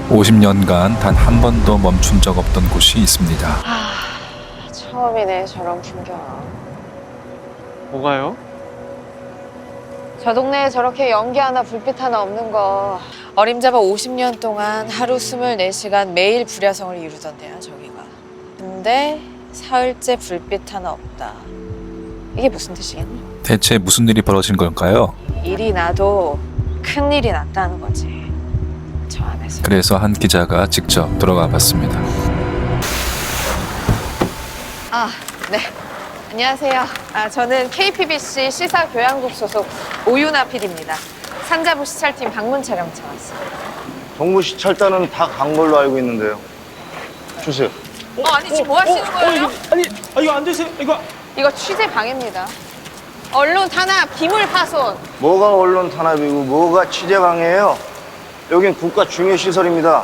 50년간 단 한 번도 멈춘 적 없던 곳이 있습니다. 처음이네, 저런 풍경. 뭐가요? 저 동네에 저렇게 연기 하나 불빛 하나 없는 거 어림잡아 50년 동안 하루 24시간 매일 불야성을 이루던데요, 저기가. 근데 사흘째 불빛 하나 없다. 이게 무슨 뜻이겠니? 대체 무슨 일이 벌어진 걸까요? 일이 나도 큰 일이 났다는 거지, 저 안에서. 그래서 한 기자가 직접 들어가 봤습니다. 네. 안녕하세요. 저는 KPBC 시사교양국 소속 오윤아 PD입니다. 산자부 시찰팀 방문 촬영차 왔습니다. 정부 시찰단은 다 간 걸로 알고 있는데요. 주세요. 아니 지금 뭐 하시는 거예요? 이거 안 되세요? 이거 취재 방해입니다. 언론 탄압, 기물 파손. 뭐가 언론 탄압이고 뭐가 취재 방해예요? 여긴 국가 중요 시설입니다.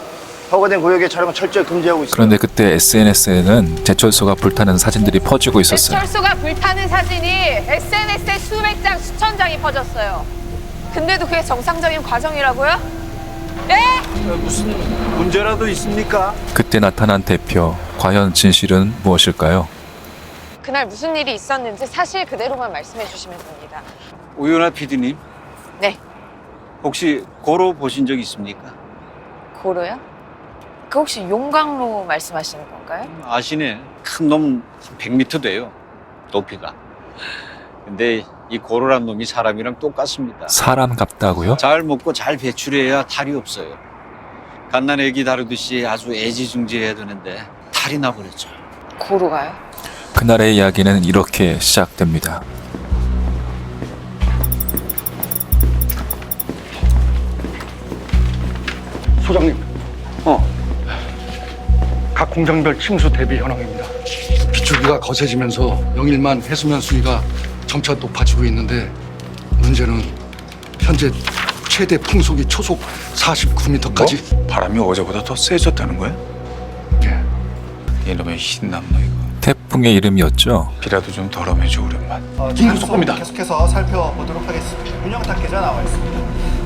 허가된 구역의 촬영은 철저히 금지하고 있습니다. 그런데 그때 SNS에는 제철소가 불타는 사진들이 퍼지고 있었어요. 제철소가 불타는 사진이 SNS에 수백 장, 수천 장이 퍼졌어요. 근데도 그게 정상적인 과정이라고요? 네? 무슨 문제라도 있습니까? 그때 나타난 대표, 과연 진실은 무엇일까요? 그날 무슨 일이 있었는지 사실 그대로만 말씀해 주시면 됩니다. 오윤아 PD님, 네. 혹시 고로 보신 적 있습니까? 고로요? 그 혹시 용광로 말씀하시는 건가요? 아시네. 큰 놈 100m 돼요. 높이가. 근데 이 고로란 놈이 사람이랑 똑같습니다. 사람 같다고요? 잘 먹고 잘 배출해야 탈이 없어요. 갓난 애기 다루듯이 아주 애지중지해야 되는데 탈이 나버렸죠. 고로가요? 그날의 이야기는 이렇게 시작됩니다. 소장님, 각 공장별 침수 대비 현황입니다. 비추기가 거세지면서 영일만 해수면 수위가 점차 높아지고 있는데 문제는 현재 최대 풍속이 초속 49m까지. 바람이 어제보다 더 세졌다는 거야? 예. 이놈의 흰남노 이거. 태풍의 이름이었죠. 비라도 좀 덜어매줘 오랜만. 긴급 속보입니다. 계속해서 살펴보도록 하겠습니다. 윤영탁 기자 나와 있습니다.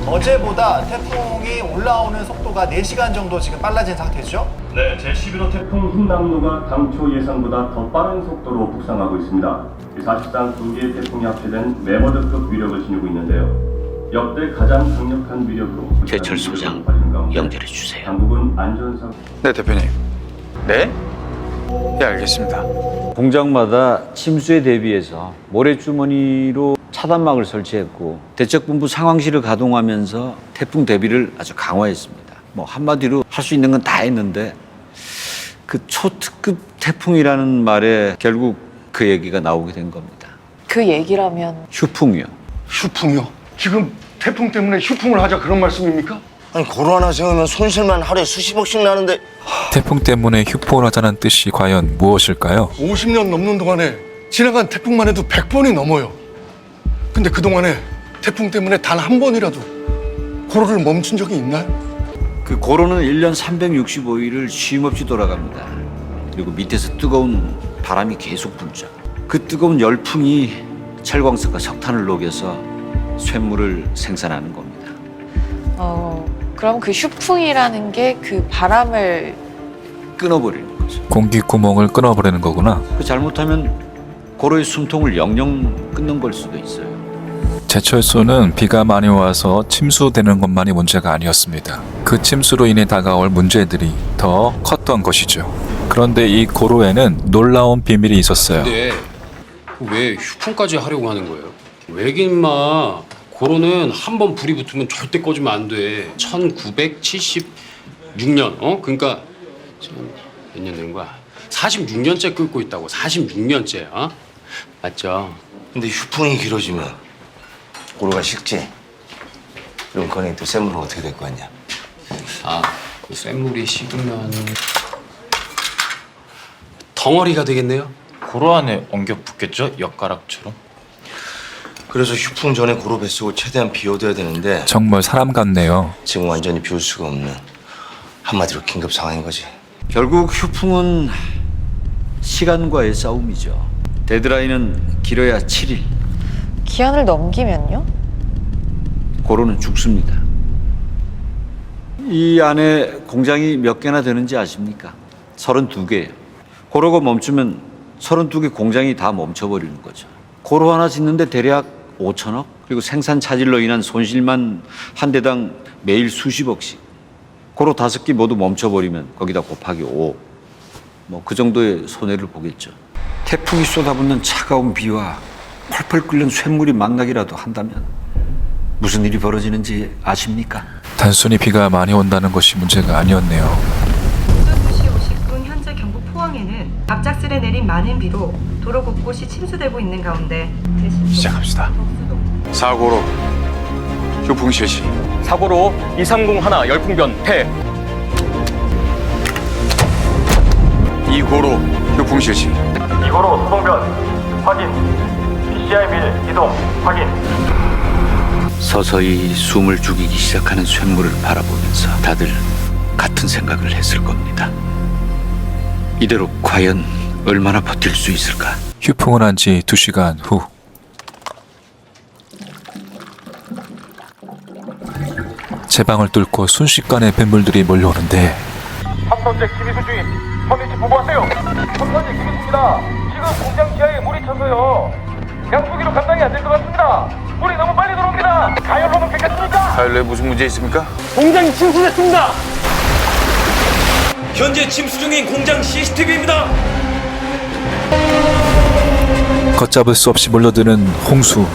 어제보다 태풍이 올라오는 속도가 4시간 정도 지금 빨라진 상태죠? 네, 제11호 태풍 흰남노가 당초 예상보다 더 빠른 속도로 북상하고 있습니다. 사실상 두 개의 태풍이 합체된 메머드급 위력을 지니고 있는데요. 역대 가장 강력한 위력으로 제철소장 연결해 주세요. 당국은 안전상. 네 대표님. 네? 네 알겠습니다. 공장마다 침수에 대비해서 모래주머니로 차단막을 설치했고 대책본부 상황실을 가동하면서 태풍 대비를 아주 강화했습니다. 뭐 한마디로 할 수 있는 건 다 했는데 그 초특급 태풍이라는 말에 결국 그 얘기가 나오게 된 겁니다. 그 얘기라면 휴풍이요. 휴풍이요? 지금 태풍 때문에 휴풍을 하자 그런 말씀입니까? 아니 고로 하나 세우면 손실만 하루에 수십억씩 나는데 태풍 때문에 휴포를 하자는 뜻이 과연 무엇일까요? 50년 넘는 동안에 지나간 태풍만 해도 100번이 넘어요. 근데 그동안에 태풍 때문에 단 한 번이라도 고로를 멈춘 적이 있나요? 그 고로는 1년 365일을 쉼없이 돌아갑니다. 그리고 밑에서 뜨거운 바람이 계속 불죠. 그 뜨거운 열풍이 철광석과 석탄을 녹여서 쇳물을 생산하는 겁니다. 그럼 그 휴풍이라는 게 그 바람을 끊어버리는 거죠. 공기 구멍을 끊어버리는 거구나. 그 잘못하면 고로의 숨통을 영영 끊는 걸 수도 있어요. 제철소는 비가 많이 와서 침수되는 것만이 문제가 아니었습니다. 그 침수로 인해 다가올 문제들이 더 컸던 것이죠. 그런데 이 고로에는 놀라운 비밀이 있었어요. 근데 왜 휴풍까지 하려고 하는 거예요? 왜긴 인마 고로는 한 번 불이 붙으면 절대 꺼지면 안 돼. 1976년 그러니까 몇 년 된 거야? 46년째 끓고 있다고. 46년째 맞죠? 근데 휴풍이 길어지면 고로가 식지. 그럼 거기 또 샘물은 어떻게 될 거 아니야? 그 쇳물이 식으면 덩어리가 되겠네요. 고로 안에 엉겨 붙겠죠? 엿가락처럼. 그래서 휴풍 전에 고로 뱃속을 최대한 비워둬야 되는데 정말 사람 같네요. 지금 완전히 비울 수가 없는 한마디로 긴급 상황인 거지. 결국 휴풍은 시간과의 싸움이죠. 데드라인은 길어야 7일. 기한을 넘기면요? 고로는 죽습니다. 이 안에 공장이 몇 개나 되는지 아십니까? 32개예요. 고로가 멈추면 32개 공장이 다 멈춰버리는 거죠. 고로 하나 짓는데 대략 5천억? 그리고 생산 차질로 인한 손실만 한 대당 매일 수십억씩. 고로 5개 모두 멈춰버리면 거기다 곱하기 5. 뭐 그 정도의 손해를 보겠죠. 태풍이 쏟아붓는 차가운 비와 펄펄 끓는 쇳물이 만나기라도 한다면 무슨 일이 벌어지는지 아십니까? 단순히 비가 많이 온다는 것이 문제가 아니었네요. 오전 2시 50분 현재 경북 포항에는 갑작스레 내린 많은 비로 도로 곳곳이 침수되고 있는 가운데 시작합시다. 사고로 휴풍 실시. 사고로 2301 열풍변 폐. 이고로 휴풍 실시. 이고로 소동변 확인. PCI 밀 이동 확인. 서서히 숨을 죽이기 시작하는 쇳물을 바라보면서 다들 같은 생각을 했을 겁니다. 이대로 과연 얼마나 버틸 수 있을까? 휴풍은 한 지 2시간 후. 제 방을 뚫고 순식간에 뱀물들이 몰려오는데 3번째 김희수 주임 선위치 보고하세요. 3번째 김희수입니다. 지금 공장 지하에 물이 차서요. 양수기로 감당이 안 될 것 같습니다. 물이 너무 빨리 들어옵니다. 가열로는 괜찮습니까? 가열로에 무슨 문제 있습니까? 공장이 침수됐습니다. 현재 침수 중인 공장 CCTV입니다. 걷잡을 수 없이 몰려드는 홍수.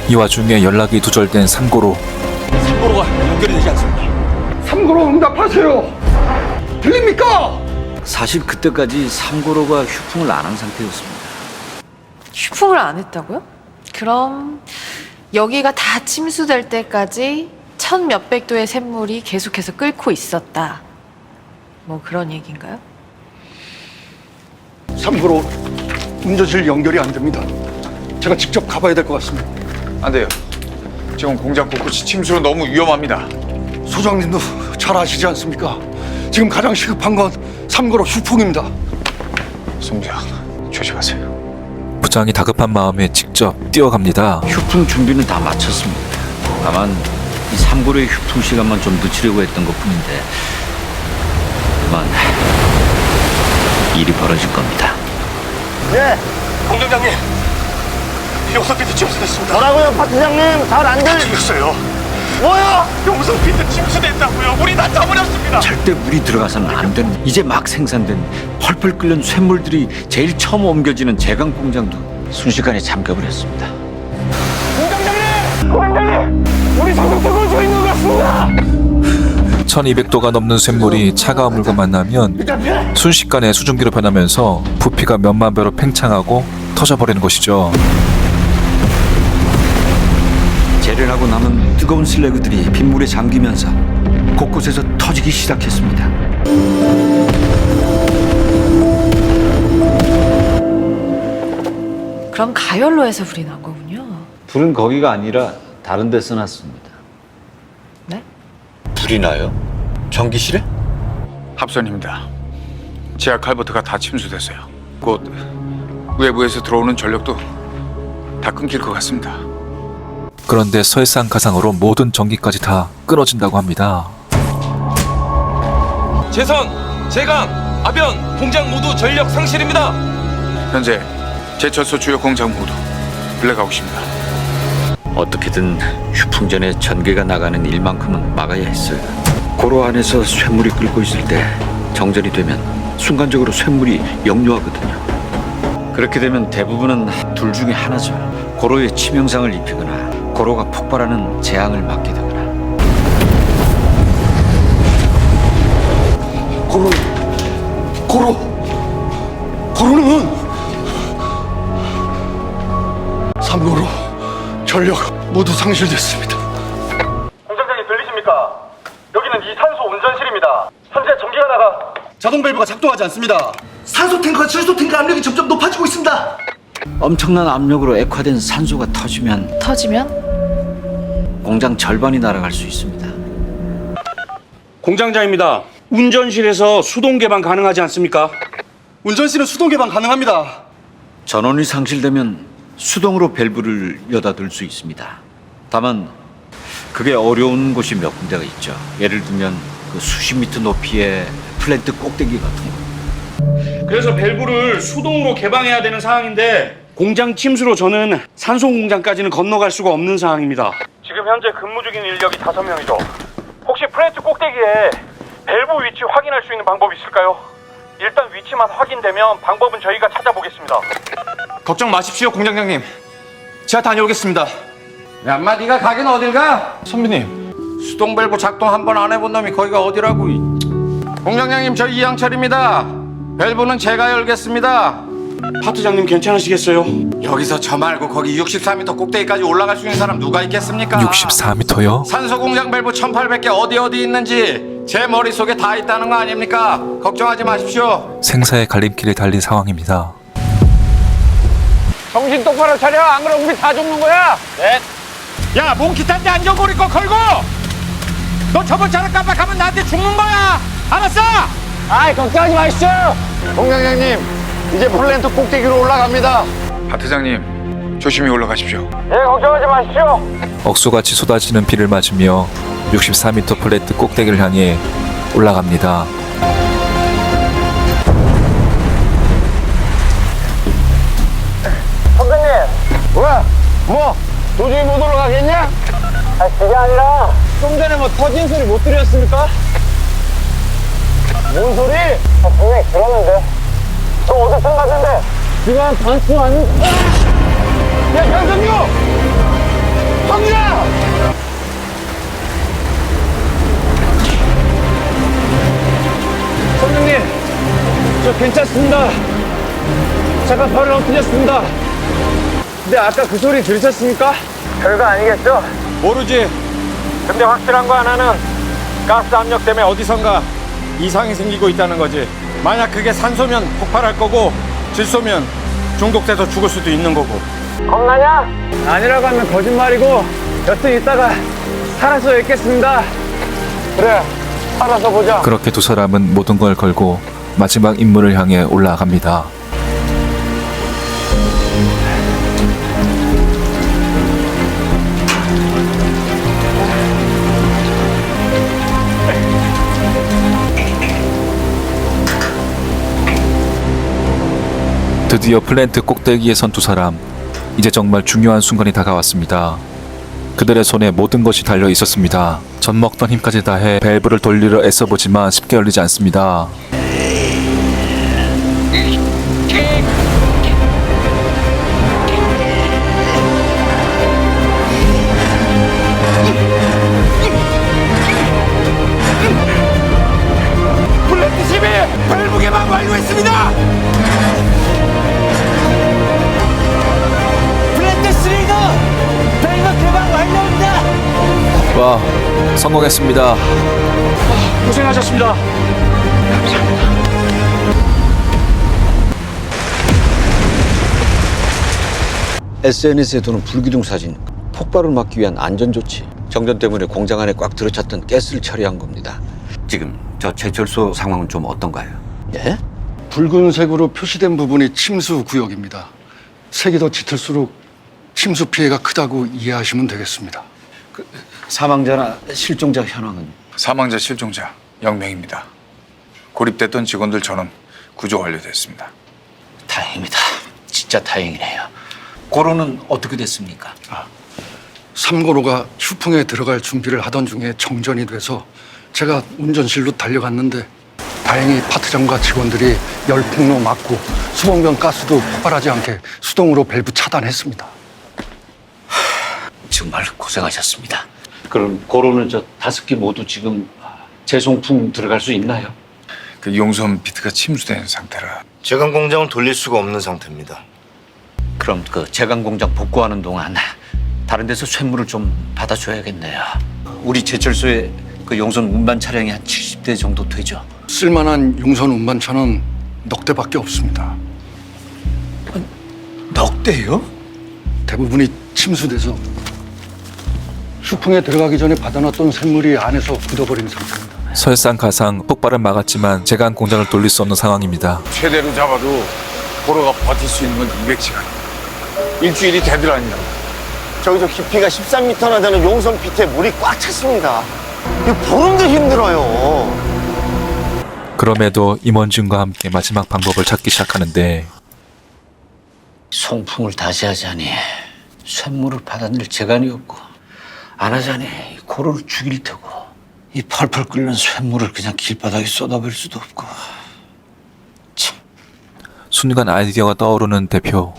이 와중에 연락이 두절된 삼고로. 고로가 연결이 되지 않습니다. 삼고로 응답하세요. 들립니까? 사실 그때까지 삼고로가 휴풍을 안 한 상태였습니다. 휴풍을 안 했다고요? 그럼 여기가 다 침수될 때까지 1,000몇백 도의 샘물이 계속해서 끓고 있었다. 뭐 그런 얘기인가요? 삼고로 운전실 연결이 안 됩니다. 제가 직접 가봐야 될 것 같습니다. 안 돼요. 지금 공장 곳곳이 침수로 너무 위험합니다. 소장님도 잘 아시지 않습니까? 지금 가장 시급한 건 삼고로 휴풍입니다. 송장 조심하세요. 부장이 다급한 마음에 직접 뛰어갑니다. 휴풍 준비는 다 마쳤습니다. 다만 이 삼고로의 휴풍 시간만 좀 늦추려고 했던 것뿐인데 그만 일이 벌어질 겁니다. 예. 공장장님, 6피트 침수됐습니다. 뭐라고요, 파트장님? 잘 안 들. 죽였어요. 뭐요? 6피트 침수됐다고요. 물이 다 차버렸습니다. 절대 물이 들어가서는 안 되는 이제 막 생산된 펄펄 끓는 쇳물들이 제일 처음 옮겨지는 제강 공장도 순식간에 잠겨버렸습니다. 공장장님, 우리 상승적으로 져 있는 것 같습니다. 1200도가 넘는 쇳물이 차가운 물과 만나면 순식간에 수증기로 변하면서 부피가 몇만 배로 팽창하고 터져버리는 것이죠. 재련하고 남은 뜨거운 슬래그들이 빗물에 잠기면서 곳곳에서 터지기 시작했습니다. 그럼 가열로에서 불이 난 거군요. 불은 거기가 아니라 다른 데 써놨습니다. 네? 불이 나요? 전기실에? 합선입니다. 지하 칼버트가 다 침수됐어요. 곧 외부에서 들어오는 전력도 다 끊길 것 같습니다. 그런데 설상가상으로 모든 전기까지 다 끊어진다고 합니다. 재선, 제강, 아변, 공장 모두 전력 상실입니다. 현재 제철소 주요 공장 모두 블랙아웃입니다. 어떻게든 휴풍 전에 전기가 나가는 일만큼은 막아야 했어요. 고로 안에서 쇳물이 끓고 있을 때 정전이 되면 순간적으로 쇳물이 역류하거든요. 그렇게 되면 대부분은 둘 중에 하나죠. 고로에 치명상을 입히거나 고로가 폭발하는 재앙을 맞게 되거나. 고로는 삼고로 전력 모두 상실됐습니다. 공장장님 들리십니까? 여기는 이산소 운전실입니다. 현재 전기가 나가 자동 밸브가 작동하지 않습니다. 산소 탱크와 질소 탱크 압력이 점점 높아지고 있습니다. 엄청난 압력으로 액화된 산소가 터지면 터지면? 공장 절반이 날아갈 수 있습니다. 공장장입니다. 운전실에서 수동 개방 가능하지 않습니까? 운전실은 수동 개방 가능합니다. 전원이 상실되면 수동으로 밸브를 여닫을 수 있습니다. 다만 그게 어려운 곳이 몇 군데가 있죠. 예를 들면 그 수십 미터 높이의 플랜트 꼭대기 같은 거. 그래서 밸브를 수동으로 개방해야 되는 상황인데 공장 침수로 저는 산소 공장까지는 건너갈 수가 없는 상황입니다. 지금 현재 근무 중인 인력이 5명이죠. 혹시 플랜트 꼭대기에 밸브 위치 확인할 수 있는 방법이 있을까요? 일단 위치만 확인되면 방법은 저희가 찾아보겠습니다. 걱정 마십시오, 공장장님. 제가 다녀오겠습니다. 야, 인마 네가 가긴 어딜 가? 선배님. 수동 밸브 작동 한 번 안 해본 놈이 거기가 어디라고. 공장장님, 저 이양철입니다. 밸브는 제가 열겠습니다. 파트장님 괜찮으시겠어요? 여기서 저 말고 거기 64m 꼭대기까지 올라갈 수 있는 사람 누가 있겠습니까? 64m요? 산소 공장 밸브 1800개 어디 있는지 제 머릿속에 다 있다는 거 아닙니까? 걱정하지 마십시오. 생사의 갈림길에 달린 상황입니다. 정신 똑바로 차려. 안 그러면 우리 다 죽는 거야. 네. 야, 몽키 탄데 안전고리 거 걸고. 너 저번 차를 깜빡하면 나한테 죽는 거야. 알았어? 아이, 걱정하지 마시죠. 공장장님, 이제 플랜트 꼭대기로 올라갑니다. 파트장님, 조심히 올라가십시오. 예, 걱정하지 마시죠. 억수같이 쏟아지는 비를 맞으며 64m 플랫트 꼭대기를 향해 올라갑니다. 선배님. 뭐야? 뭐? 도저히 못 올라가겠냐? 아, 그게 아니라 좀 전에 뭐 터진 소리 못 들으셨습니까? 뭔 소리? 분명히 들었는데. 너 어디서 갔는데? 지금 한 반쯤 왔는데. 야, 변성규! 성규야! 선생님, 저 괜찮습니다. 잠깐 발을 엎드렸습니다. 근데 아까 그 소리 들으셨습니까? 별거 아니겠죠? 모르지. 근데 확실한 거 하나는 가스 압력 때문에 어디선가 이상이 생기고 있다는 거지. 만약 그게 산소면 폭발할 거고 질소면 중독돼서 죽을 수도 있는 거고. 겁나냐? 아니라고 하면 거짓말이고 여튼 이따가 살아서 뵙겠습니다. 그래, 살아서 보자. 그렇게 두 사람은 모든 걸 걸고 마지막 임무를 향해 올라갑니다. 드디어 플랜트 꼭대기에 선 두 사람. 이제 정말 중요한 순간이 다가왔습니다. 그들의 손에 모든 것이 달려 있었습니다. 젖먹던 힘까지 다해 밸브를 돌리려 애써보지만 쉽게 열리지 않습니다. 플랜트 12 밸브 개방 완료했습니다. 플랜트 3가 밸브 개방 완료입니다. 와, 성공했습니다. 고생하셨습니다. SNS에 도는 불기둥 사진, 폭발을 막기 위한 안전조치. 정전 때문에 공장 안에 꽉 들어찼던 가스를 처리한 겁니다. 지금 저 제철소 상황은 좀 어떤가요? 예? 붉은색으로 표시된 부분이 침수 구역입니다. 색이 더 짙을수록 침수 피해가 크다고 이해하시면 되겠습니다. 사망자나 실종자 현황은? 사망자, 실종자 0명입니다. 고립됐던 직원들 전원 구조 완료됐습니다. 다행입니다. 진짜 다행이네요. 고로는 어떻게 됐습니까? 3고로가 휴풍에 들어갈 준비를 하던 중에 정전이 돼서 제가 운전실로 달려갔는데 다행히 파트장과 직원들이 열풍로 막고 수봉변 가스도 폭발하지 않게 수동으로 밸브 차단했습니다. 정말 고생하셨습니다. 그럼 고로는 저 5개 모두 지금 재송풍 들어갈 수 있나요? 그 용선 비트가 침수된 상태라. 제강 공장을 돌릴 수가 없는 상태입니다. 그럼 그 제강 공장 복구하는 동안 다른 데서 쇳물을 좀 받아줘야겠네요. 우리 제철소에 그 용선 운반 차량이 한 70대 정도 되죠? 쓸만한 용선 운반차는 넉 대밖에 없습니다. 넉 대요? 대부분이 침수돼서 휴풍에 들어가기 전에 받아놨던 샘물이 안에서 굳어버린 상태입니다. 설상가상 폭발은 막았지만 제간 공장을 돌릴 수 없는 상황입니다. 최대로 잡아도 고로가 버틸 수 있는 건 200시간. 일주일이 되더라니요. 저기서 깊이가 13m나 되는 용성 피트에 물이 꽉 찼습니다. 이거 보름도 힘들어요. 그럼에도 임원진과 함께 마지막 방법을 찾기 시작하는데 송풍을 다시 하자니 쇳물을 받아낼 재간이 없고 안 하자니 이 고로를 죽일 테고 이 펄펄 끓는 쇳물을 그냥 길바닥에 쏟아버릴 수도 없고. 참. 순간 아이디어가 떠오르는 대표.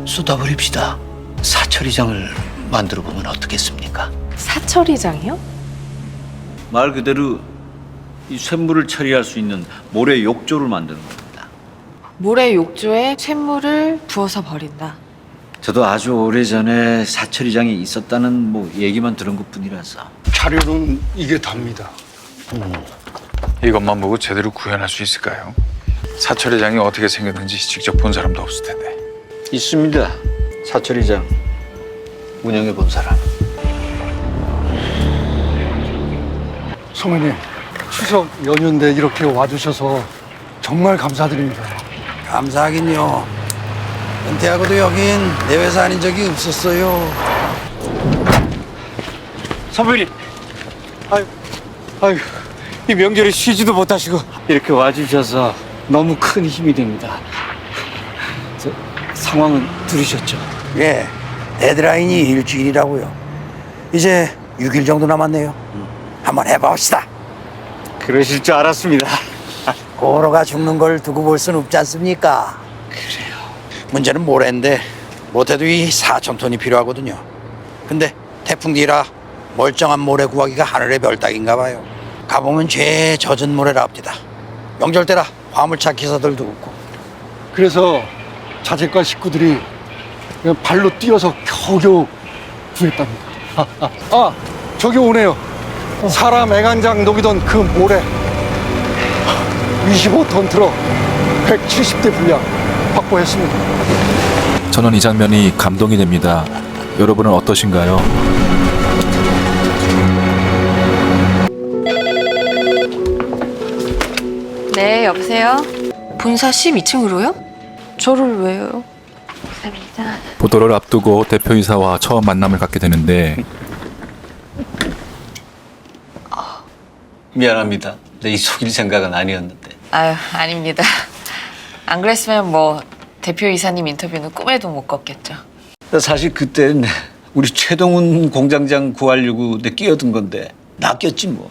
쏟아버립시다. 사철이장을 만들어 보면 어떻겠습니까? 사철이장이요? 말 그대로 이 쇳물을 처리할 수 있는 모래 욕조를 만드는 겁니다. 모래 욕조에 쇳물을 부어서 버린다. 저도 아주 오래전에 사철이장이 있었다는 뭐 얘기만 들은 것뿐이라서. 자료는 이게 답니다. 이것만 보고 제대로 구현할 수 있을까요? 사철회장이 어떻게 생겼는지 직접 본 사람도 없을 텐데. 있습니다. 사철이장 운영해 본 사람. 성우님, 추석 연휴인데 이렇게 와주셔서 정말 감사드립니다. 감사하긴요. 은퇴하고도 여긴 내 회사 아닌 적이 없었어요. 선배님, 아유, 이 명절에 쉬지도 못하시고 이렇게 와주셔서 너무 큰 힘이 됩니다. 상황은 들으셨죠? 예, 데드라인이 일주일이라고요. 이제 6일 정도 남았네요. 한번 해봅시다. 그러실 줄 알았습니다. 고로가 죽는 걸 두고 볼 순 없지 않습니까? 그래요. 문제는 모래인데 못해도 이 4,000톤이 필요하거든요. 근데 태풍 뒤라 멀쩡한 모래 구하기가 하늘의 별따기인가 봐요. 가보면 죄 젖은 모래라 합디다. 명절 때라 화물차 기사들도 없고. 그래서 자재과 식구들이 그냥 발로 뛰어서 겨우겨우 구했답니다. 저기 오네요. 사람 애간장 녹이던 그 모래 25톤 트럭 170대 분량 확보했습니다. 저는 이 장면이 감동이 됩니다. 여러분은 어떠신가요? 네, 여보세요? 본사 12층으로요? 저를 왜요? 감사합니다. 보도를 앞두고 대표이사와 처음 만남을 갖게 되는데 미안합니다. 내 이 속일 생각은 아니었는데. 아유, 아닙니다. 안 그랬으면 뭐 대표 이사님 인터뷰는 꿈에도 못 꿨겠죠. 사실 그땐 우리 최동훈 공장장 구하려고 내 끼어든 건데 낚였지 뭐.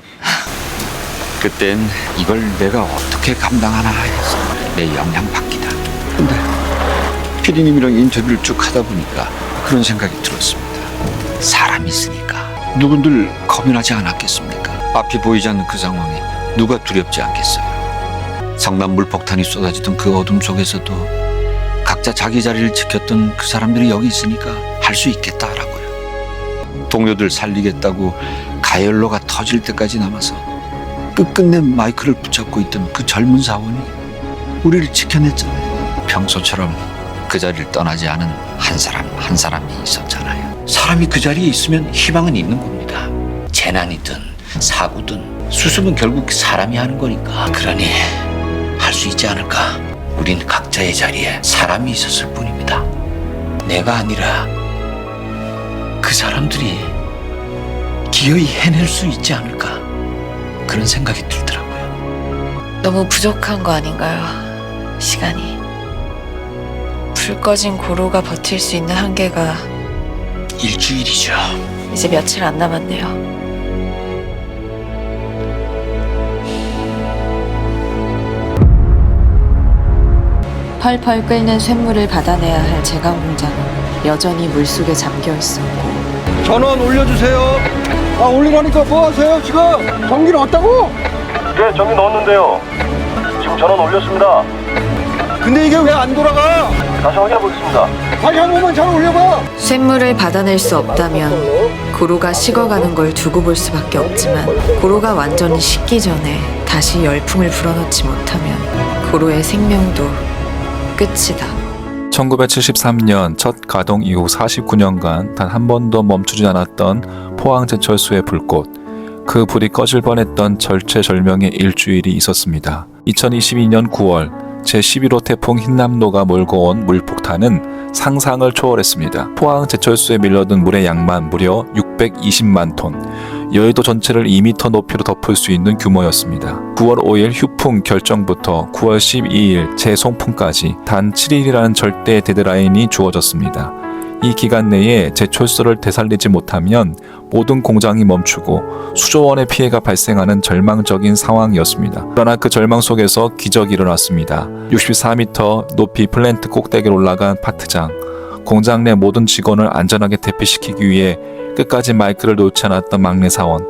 그땐 이걸 내가 어떻게 감당하나 해서 내 영향받기다. 근데 피디님이랑 인터뷰를 쭉 하다 보니까 그런 생각이 들었습니다. 사람이 있으니까 누군들 겁이 나지 않았겠습니까? 앞이 보이지 않는 그 상황에 누가 두렵지 않겠어요? 성남 물폭탄이 쏟아지던 그 어둠 속에서도 각자 자기 자리를 지켰던 그 사람들이 여기 있으니까 할 수 있겠다라고요. 동료들 살리겠다고 가열로가 터질 때까지 남아서 끝끝내 마이크를 붙잡고 있던 그 젊은 사원이 우리를 지켜냈잖아요. 평소처럼 그 자리를 떠나지 않은 한 사람 한 사람이 있었잖아요. 사람이 그 자리에 있으면 희망은 있는 겁니다. 재난이든 사고든 수습은 결국 사람이 하는 거니까. 그러니 할 수 있지 않을까? 우린 각자의 자리에 사람이 있었을 뿐입니다. 내가 아니라 그 사람들이 기어이 해낼 수 있지 않을까? 그런 생각이 들더라고요. 너무 부족한 거 아닌가요? 시간이. 불 꺼진 고로가 버틸 수 있는 한계가 일주일이죠. 이제 며칠 안 남았네요. 펄펄 끓는 쇳물을 받아내야 할 제강 공장은 여전히 물속에 잠겨 있었고 전원 올려주세요. 올리라니까 뭐 하세요 지금? 전기 넣었다고? 네, 전기 넣었는데요. 지금 전원 올렸습니다. 근데 이게 왜 안 돌아가? 다시 확인해 보겠습니다. 다시 한 번만 잘 올려봐. 쇳물을 받아낼 수 없다면 고로가 식어가는 걸 두고 볼 수밖에 없지만 고로가 완전히 식기 전에 다시 열풍을 불어넣지 못하면 고로의 생명도 끝이다. 1973년 첫 가동 이후 49년간 단 한 번도 멈추지 않았던 포항제철소의 불꽃. 그 불이 꺼질 뻔했던 절체절명의 일주일이 있었습니다. 2022년 9월 제11호 태풍 흰남노가 몰고 온 물폭탄은 상상을 초월했습니다. 포항제철소에 밀려든 물의 양만 무려 620만 톤. 여의도 전체를 2m 높이로 덮을 수 있는 규모였습니다. 9월 5일 휴풍 결정부터 9월 12일 재송풍까지 단 7일이라는 절대 데드라인이 주어졌습니다. 이 기간 내에 제철소를 되살리지 못하면 모든 공장이 멈추고 수조 원의 피해가 발생하는 절망적인 상황이었습니다. 그러나 그 절망 속에서 기적이 일어났습니다. 64m 높이 플랜트 꼭대기로 올라간 파트장. 공장 내 모든 직원을 안전하게 대피시키기 위해 끝까지 마이크를 놓지 않았던 막내 사원.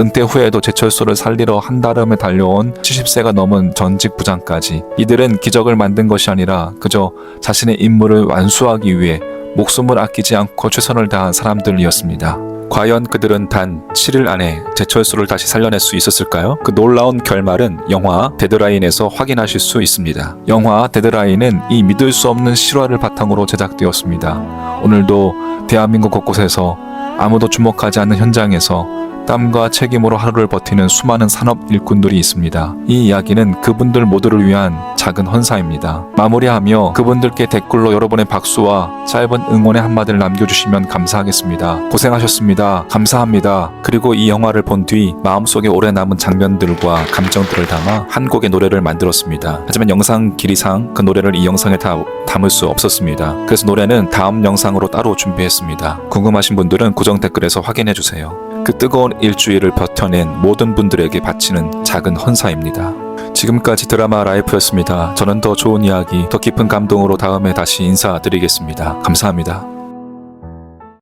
은퇴 후에도 제철소를 살리러 한달음에 달려온 70세가 넘은 전직 부장까지. 이들은 기적을 만든 것이 아니라 그저 자신의 임무를 완수하기 위해 목숨을 아끼지 않고 최선을 다한 사람들이었습니다. 과연 그들은 단 7일 안에 제철소를 다시 살려낼 수 있었을까요? 그 놀라운 결말은 영화 데드라인에서 확인하실 수 있습니다. 영화 데드라인은 이 믿을 수 없는 실화를 바탕으로 제작되었습니다. 오늘도 대한민국 곳곳에서 아무도 주목하지 않는 현장에서 땀과 책임으로 하루를 버티는 수많은 산업 일꾼들이 있습니다. 이 이야기는 그분들 모두를 위한 작은 헌사입니다. 마무리하며 그분들께 댓글로 여러분의 박수와 짧은 응원의 한마디를 남겨주시면 감사하겠습니다. 고생하셨습니다. 감사합니다. 그리고 이 영화를 본 뒤 마음속에 오래 남은 장면들과 감정들을 담아 한 곡의 노래를 만들었습니다. 하지만 영상 길이상 그 노래를 이 영상에 다 담을 수 없었습니다. 그래서 노래는 다음 영상으로 따로 준비했습니다. 궁금하신 분들은 고정 댓글에서 확인해주세요. 그 뜨거운 일주일을 버텨낸 모든 분들에게 바치는 작은 헌사입니다. 지금까지 드라마 라이프였습니다. 저는 더 좋은 이야기, 더 깊은 감동으로 다음에 다시 인사드리겠습니다. 감사합니다.